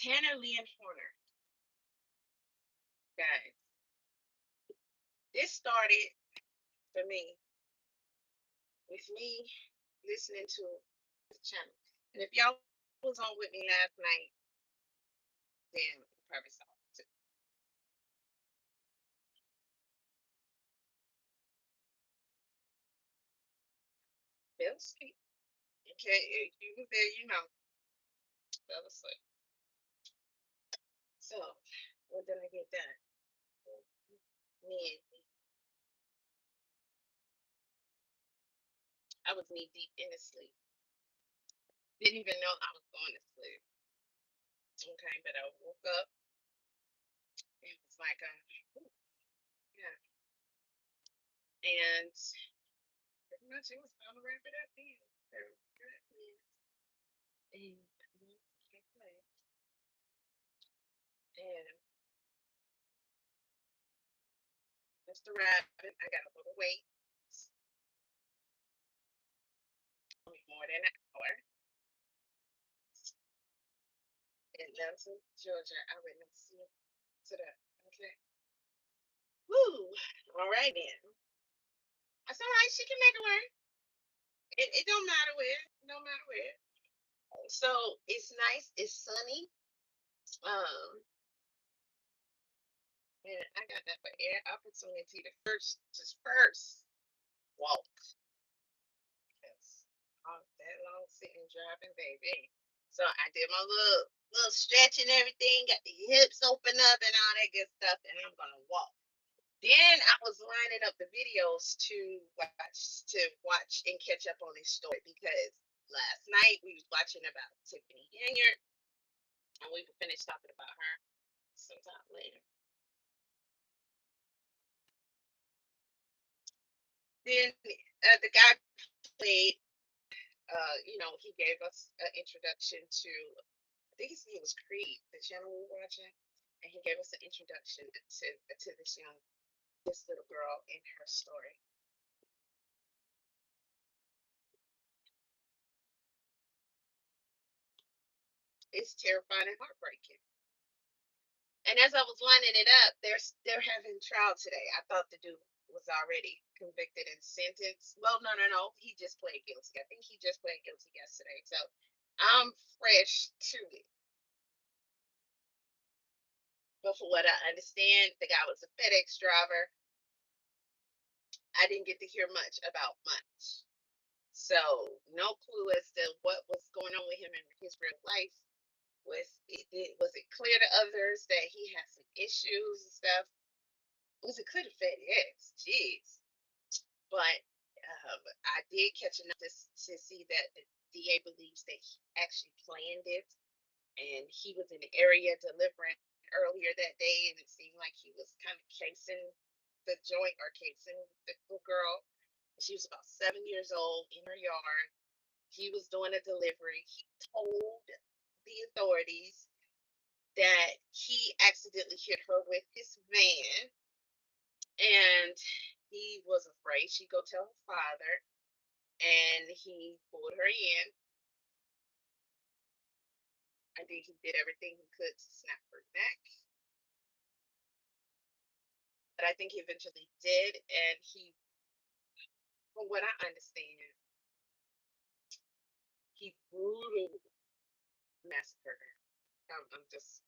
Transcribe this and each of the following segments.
Tanner Lynn Horner, guys. This started for me with me listening to the channel. And if y'all was on with me last night, then you probably saw it too. Fell asleep. Okay, if you was there, you know, fell asleep. So, what did I get done? Me, I was knee deep in the sleep. Didn't even know I was going to sleep. Okay, but I woke up. It was like a, yeah. And pretty much it was time to wrap it up then. And Mr. Rabbit, I got a little weight. More than an hour. In Nelson, Georgia. I went to see to that. Okay. Woo! All right then. That's all right. She can make it work. It don't matter where. It don't matter where. So it's nice. It's sunny. Um, and I got that for air opportunity to first walk. Yes. All that long sitting driving, baby. So I did my little stretch and everything, got the hips open up and all that good stuff, and I'm gonna walk. Then I was lining up the videos to watch and catch up on this story because last night we was watching about Tiffany Henyard, and we will finish talking about her sometime later. Then the guy played, he gave us an introduction to, I think his name was Creed, the channel we were watching, and he gave us an introduction to this little girl and her story. It's terrifying and heartbreaking. And as I was lining it up, they're having trial today. I thought the dude was already convicted and sentenced. Well, no. He just pled guilty. I think he just pled guilty yesterday. So I'm fresh to it. But for what I understand, the guy was a FedEx driver. I didn't get to hear much about much. So no clue as to what was going on with him in his real life. Was it clear to others that he had some issues and stuff? Was it clear to FedEx? Jeez. But I did catch enough to see that the DA believes that he actually planned it, and he was in the area delivering earlier that day, and it seemed like he was kind of casing the joint or casing the little girl. She was about 7 years old in her yard. He was doing a delivery. He told the authorities that he accidentally hit her with his van, and he was afraid she'd go tell her father, and he pulled her in. I think he did everything he could to snap her neck, but I think he eventually did, and he, from what I understand, he brutally massacred her. I'm just,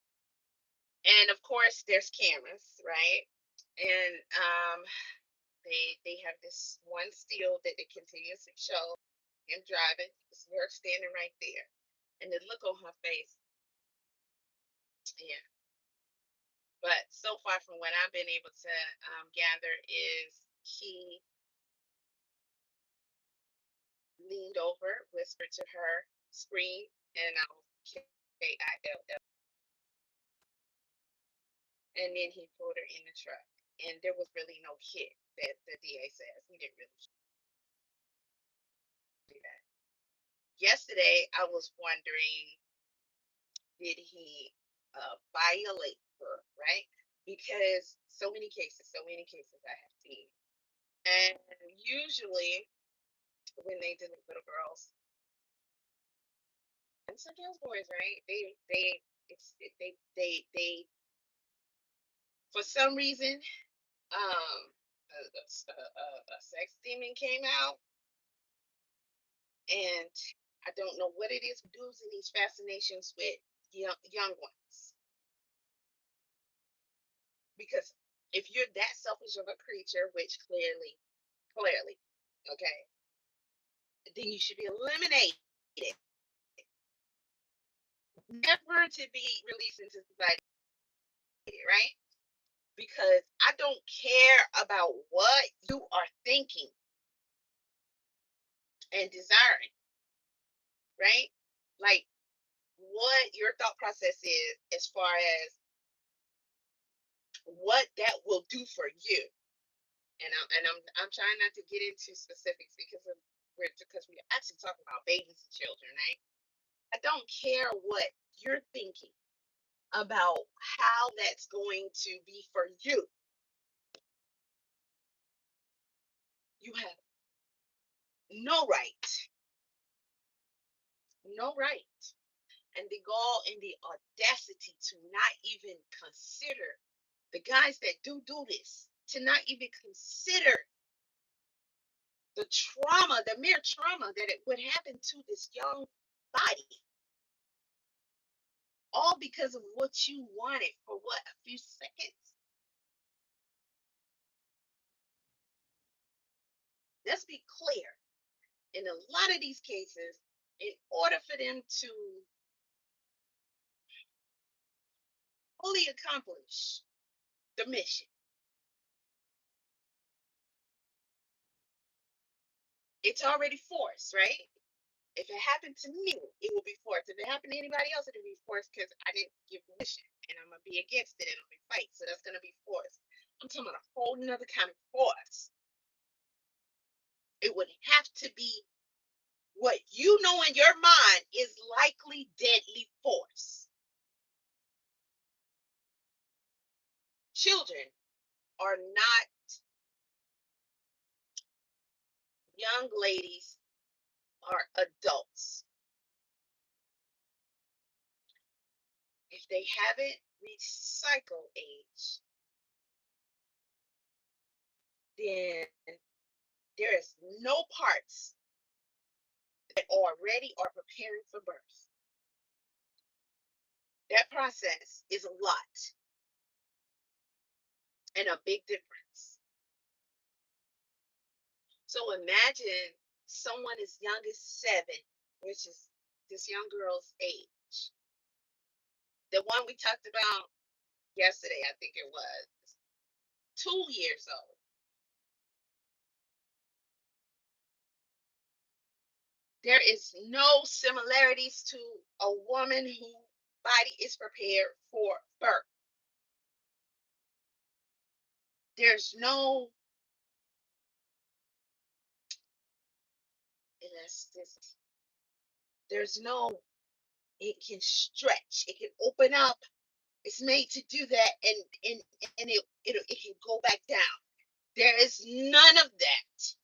and of course, there's cameras, right? And they have this one still that they continuously show him driving. It's her standing right there, and the look on her face. Yeah. But so far from what I've been able to gather is he leaned over, whispered to her, screamed, and K-I-L-L. And then he pulled her in the truck. And there was really no hit that the DA says. He didn't really do that. Yesterday, I was wondering, did he violate her, right? Because so many cases I have seen. And usually, when they deliver little girls, and sometimes boys, right? They They for some reason, a sex demon came out, and I don't know what it is dudes in these fascinations with young ones. Because if you're that selfish of a creature, which clearly, okay, then you should be eliminated, never to be released into society, right? Because I don't care about what you are thinking and desiring, right? Like what your thought process is as far as what that will do for you. And I'm trying not to get into specifics because we're actually talking about babies and children, right? I don't care what you're thinking about how that's going to be for you. You have no right, no right, and the gall and the audacity to not even consider the guys that do this, to not even consider the trauma, the mere trauma that it would happen to this young body, all because of what you wanted for what, a few seconds. Let's be clear. In a lot of these cases, in order for them to fully accomplish the mission, it's already forced, right? If it happened to me, it will be forced. If it happened to anybody else, it'll be forced because I didn't give permission and I'm gonna be against it and I'm gonna fight. So that's gonna be forced. I'm talking about a whole nother kind of force. It would have to be what you know in your mind is likely deadly force. Children are not young ladies, are adults. If they haven't reached cycle age, then there is no parts that already are preparing for birth. That process is a lot and a big difference. So imagine someone as young as 7, which is this young girl's age. The one we talked about yesterday, I think it was 2 years old. There is no similarities to a woman whose body is prepared for birth. There's no elasticity. There's no, it can stretch, it can open up. It's made to do that, and it can go back down. There is none of that.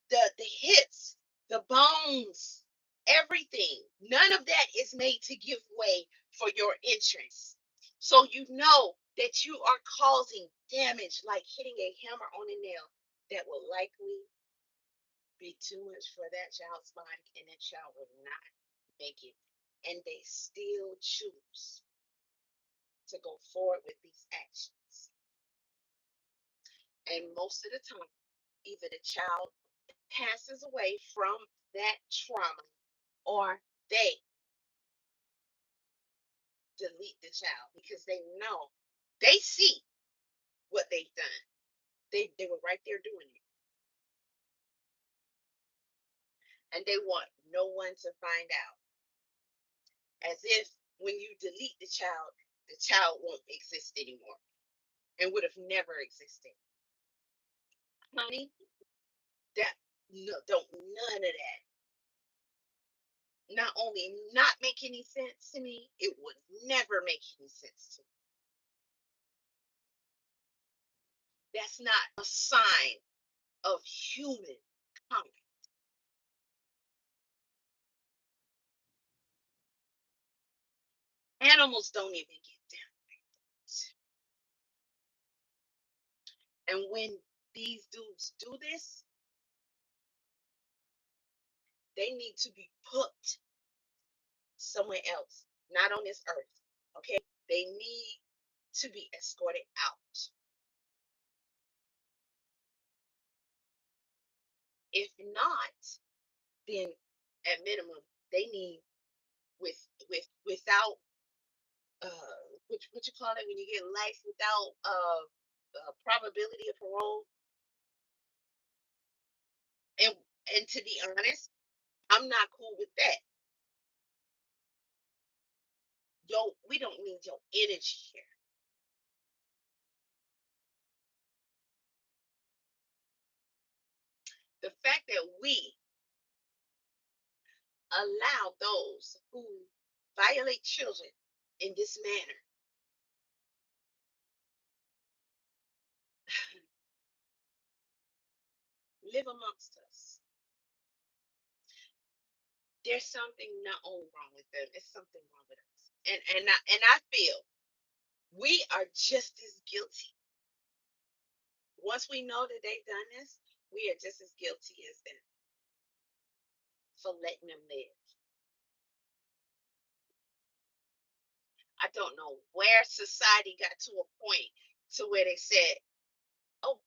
The hips, the bones, everything, none of that is made to give way for your entrance. So you know that you are causing damage like hitting a hammer on a nail that will likely be too much for that child's body, and that child will not make it. And they still choose to go forward with these actions. And most of the time, either the child passes away from that trauma or they delete the child because they know, they see what they've done. They were right there doing it. And they want no one to find out. As if when you delete the child won't exist anymore and would have never existed. Honey, that no, don't none of that. Not only not make any sense to me, it would never make any sense to me. That's not a sign of human kind. Animals don't even get down. And when these dudes do this, they need to be put somewhere else, not on this earth. Okay? They need to be escorted out. If not, then at minimum, they need without what you call it when you get life without probability of parole. And and to be honest, I'm not cool with that. Yo, we don't need your energy here. The fact that we allow those who violate children in this manner live amongst us. There's something not only wrong with them, it's something wrong with us. And I feel we are just as guilty. Once we know that they've done this, we are just as guilty as them for letting them live. I don't know where society got to a point to where they said, "Oh,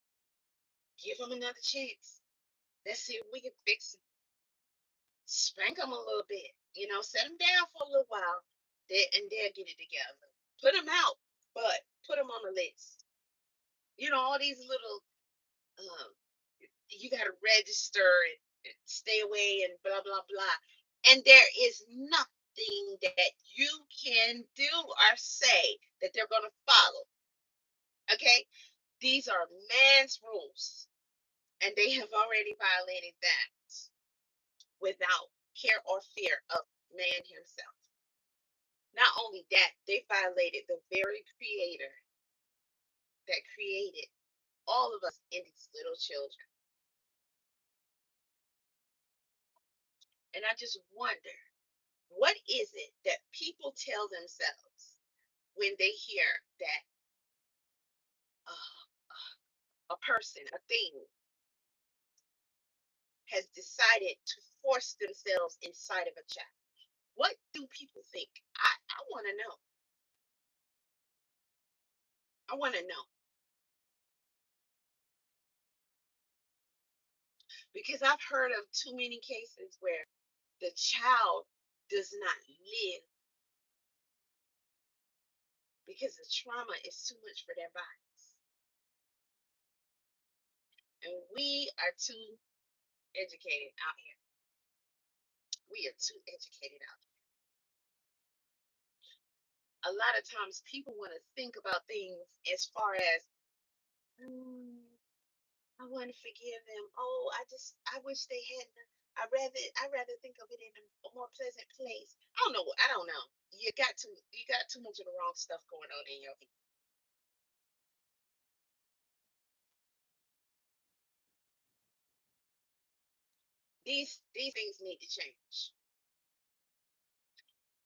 give them another chance. Let's see if we can fix it. Spank them a little bit, set them down for a little while, and they'll get it together. Put them out, but put them on the list. All these little, um, you got to register and stay away and blah, blah, blah. And there is nothing that you can do or say that they're going to follow. Okay? These are man's rules, and they have already violated that without care or fear of man himself. Not only that, they violated the very creator that created all of us in these little children. And I just wonder, what is it that people tell themselves when they hear that a person, a thing, has decided to force themselves inside of a child? What do people think? I want to know. I want to know. Because I've heard of too many cases where the child does not live because the trauma is too much for their bodies. And we are too educated out here. We are too educated out here. A lot of times people want to think about things as far as, I want to forgive them. Oh, I wish they hadn't. I rather think of it in a more pleasant place. I don't know. You got too much of the wrong stuff going on in your head. These things need to change.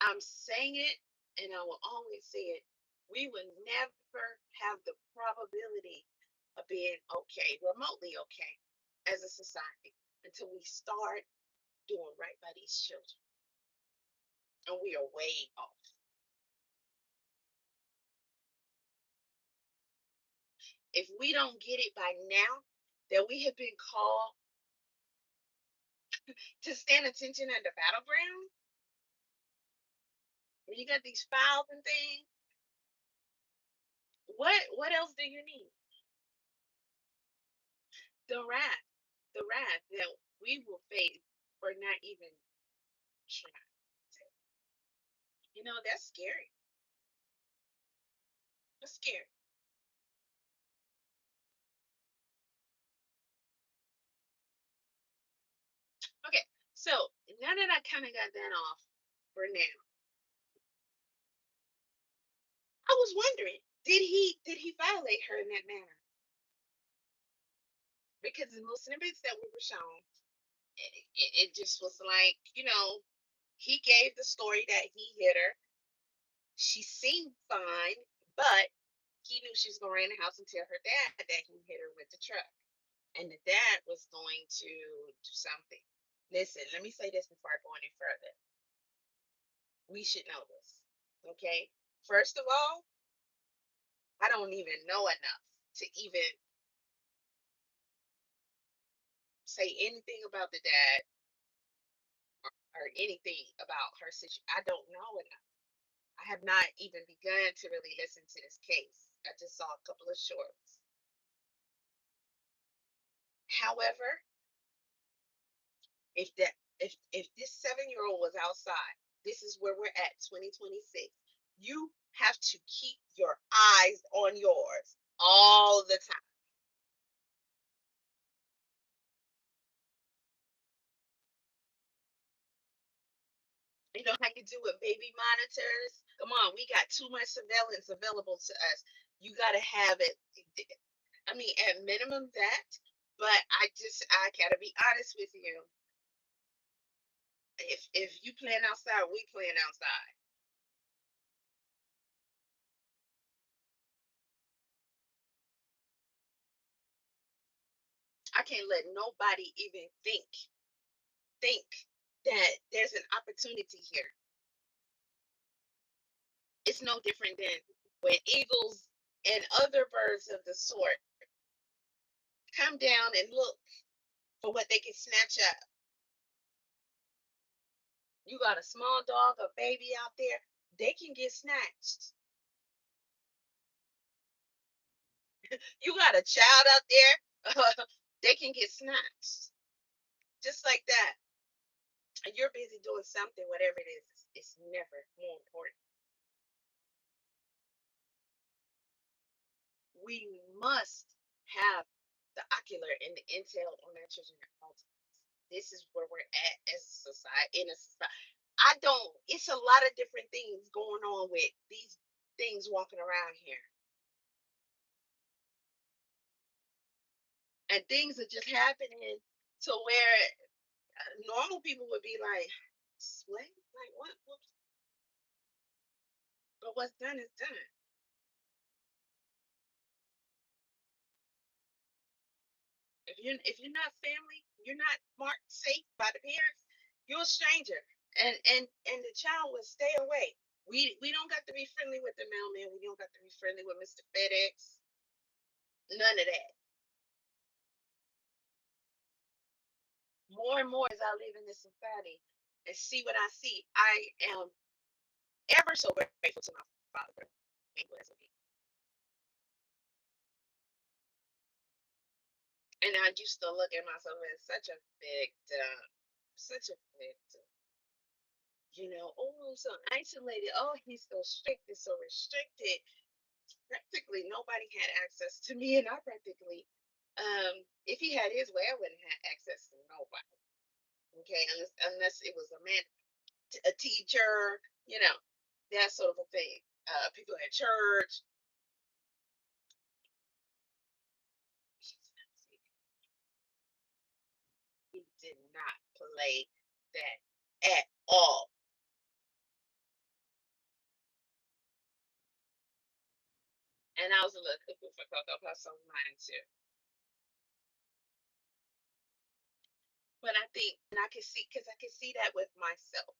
I'm saying it, and I will always say it. We will never have the probability of being okay, remotely okay, as a society until we start doing right by these children. And we are way off. If we don't get it by now, that we have been called to stand attention at the battleground, when you got these files and things, what else do you need? The wrath that we will face for not even trying. That's scary. That's scary. Okay, so now that I kind of got that off for now, I was wondering, did he violate her in that manner? Because in those snippets that we were shown, it just was like, he gave the story that he hit her. She seemed fine, but he knew she was going to run in the house and tell her dad that he hit her with the truck. And the dad was going to do something. Listen, let me say this before I go any further. We should know this, okay? First of all, I don't even know enough to even say anything about the dad or anything about her situation. I don't know enough. I have not even begun to really listen to this case. I just saw a couple of shorts. However, if this 7-year-old was outside, this is where we're at 2026. You have to keep your eyes on yours all the time. You know how you do with baby monitors? Come on, we got too much surveillance available to us. You got to have it. I mean, at minimum that. But I gotta be honest with you. If you playing outside, we playing outside. I can't let nobody even think that there's an opportunity here. It's no different than when eagles and other birds of the sort come down and look for what they can snatch up. You got a small dog, a baby out there, they can get snatched. You got a child out there, they can get snatched. Just like that. And you're busy doing something, whatever it is, it's never more important. We must have the ocular and the intel on our children at all times. This is where we're at as a society. In a society, I don't. It's a lot of different things going on with these things walking around here, and things are just happening to where normal people would be like, "What? Like what? But what's done is done." If you're not family, you're not marked safe by the parents, you're a stranger. And the child will stay away. We don't got to be friendly with the mailman. We don't got to be friendly with Mr. FedEx. None of that. More and more as I live in this society and see what I see, I am ever so grateful to my father. And I used to look at myself as such a victim, such a victim. Oh, so isolated. Oh, he's so strict, he's so restricted. Practically nobody had access to me, and I practically, if he had his way, I wouldn't have access to nobody. Okay, unless it was a man, a teacher, that sort of a thing. People at church. He did not play that at all. And I was a little cuckoo for Cocoa Puffs on mine too. But I think, and I can see, because I can see that with myself.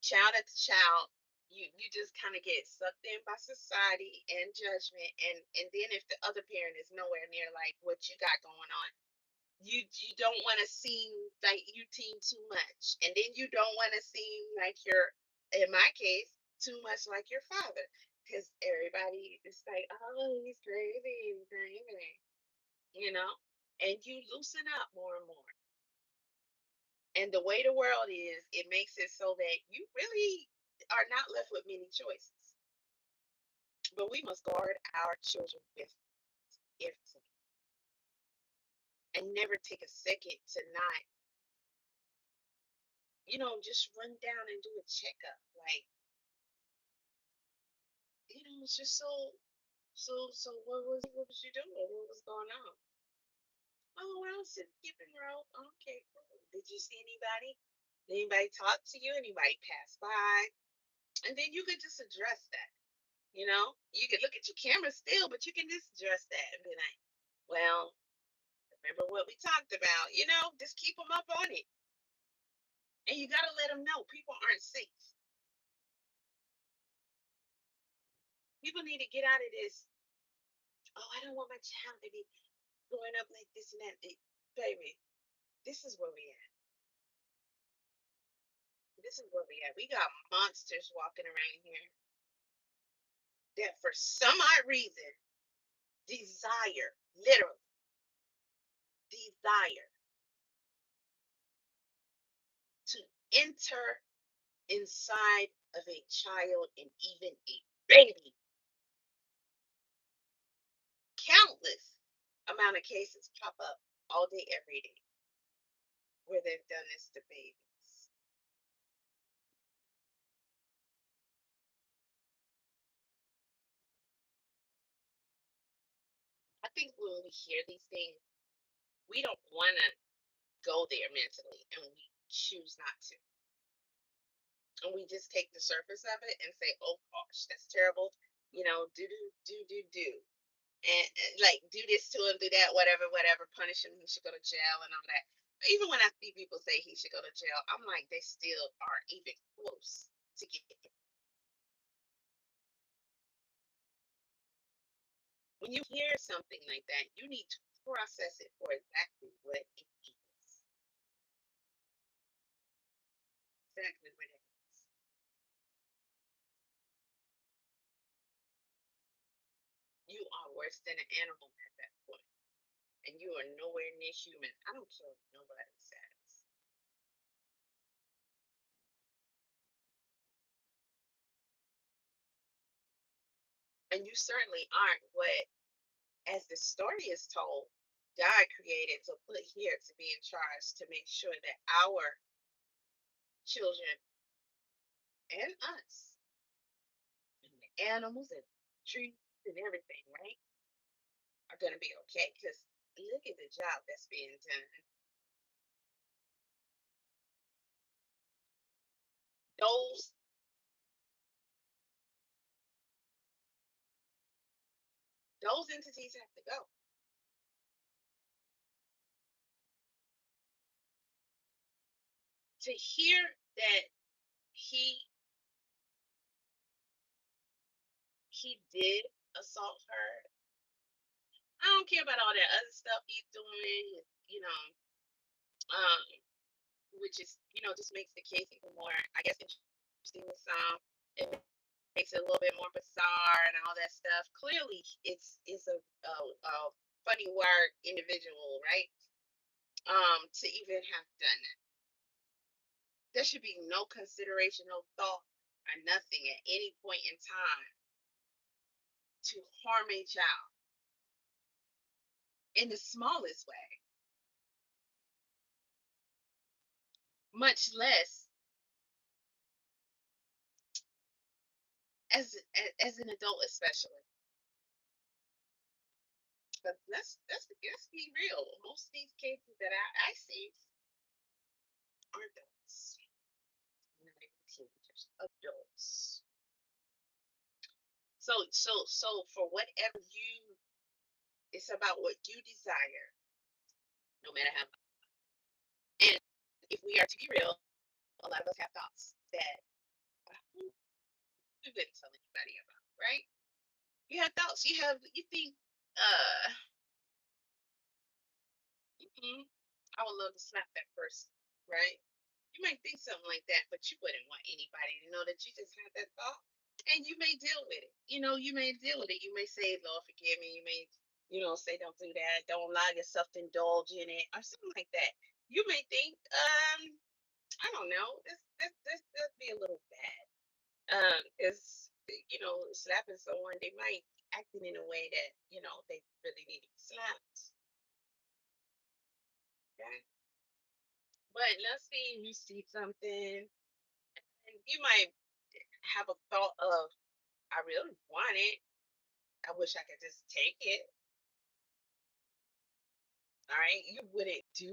Child after child, you just kind of get sucked in by society and judgment, and then if the other parent is nowhere near like what you got going on, you don't want to seem like you team too much, and then you don't want to seem like you're, in my case, too much like your father, because everybody is like, oh, he's crazy, he's crazy, you know, and you loosen up more and more. And the way the world is, it makes it so that you really are not left with many choices. But we must guard our children with everything and never take a second to not, just run down and do a checkup. Like, it's just so what was you doing? What was going on? Oh, well, I was skipping rope. Okay, cool. Did you see anybody? Did anybody talk to you? Anybody pass by? And then you could just address that. You could look at your camera still, but you can just address that and be like, well, remember what we talked about, just keep them up on it. And you got to let them know people aren't safe. People need to get out of this. Oh, I don't want my child to be growing up like this and that. Baby, this is where we at. This is where we at. We got monsters walking around here that for some odd reason desire, literally desire to enter inside of a child and even a baby. Countless amount of cases pop up all day, every day, where they've done this to babies. I think when we hear these things, we don't want to go there mentally, and we choose not to. And we just take the surface of it and say, "Oh gosh, that's terrible." Do. And like do this to him, do that, whatever, whatever. Punish him. He should go to jail and all that. Even when I see people say he should go to jail, I'm like, they still aren't even close to getting it. When you hear something like that, you need to process it for exactly what it is. Exactly what it is. You are worse than an animal at that point, and you are nowhere near human. I don't care what nobody says. And you certainly aren't what, as the story is told, God created to put here to be in charge to make sure that our children and us, and the animals and trees and everything, right, are going to be okay. Because look at the job that's being done. Those those entities have to go. To hear that he he did assault her, I don't care about all that other stuff he's doing. Um, which is just makes the case even more, I guess, interesting with some. It makes it a little bit more bizarre and all that stuff. Clearly, it's a funny wired individual, right? To even have done that, there should be no consideration, no thought, or nothing at any point in time to harm a child in the smallest way, much less as an adult, especially. But let's be real. Most of these cases that I see are adults, not even teenagers, adults. So for whatever it's about what you desire, no matter how. And if we are to be real, a lot of us have thoughts that we wouldn't tell anybody about, right? You have thoughts. You think, uh, mm, I would love to slap that person, right? You might think something like that, but you wouldn't want anybody to know that you just had that thought. And you may deal with it. You may deal with it. You may say, Lord, forgive me. You may, say, don't do that. Don't allow yourself to indulge in it or something like that. You may think, I don't know, this be a little bad. Because, slapping someone, they might acting in a way that, they really need to be slapped. Okay. But let's say you see something and you might have a thought of, I really want it. I wish I could just take it. All right. You wouldn't do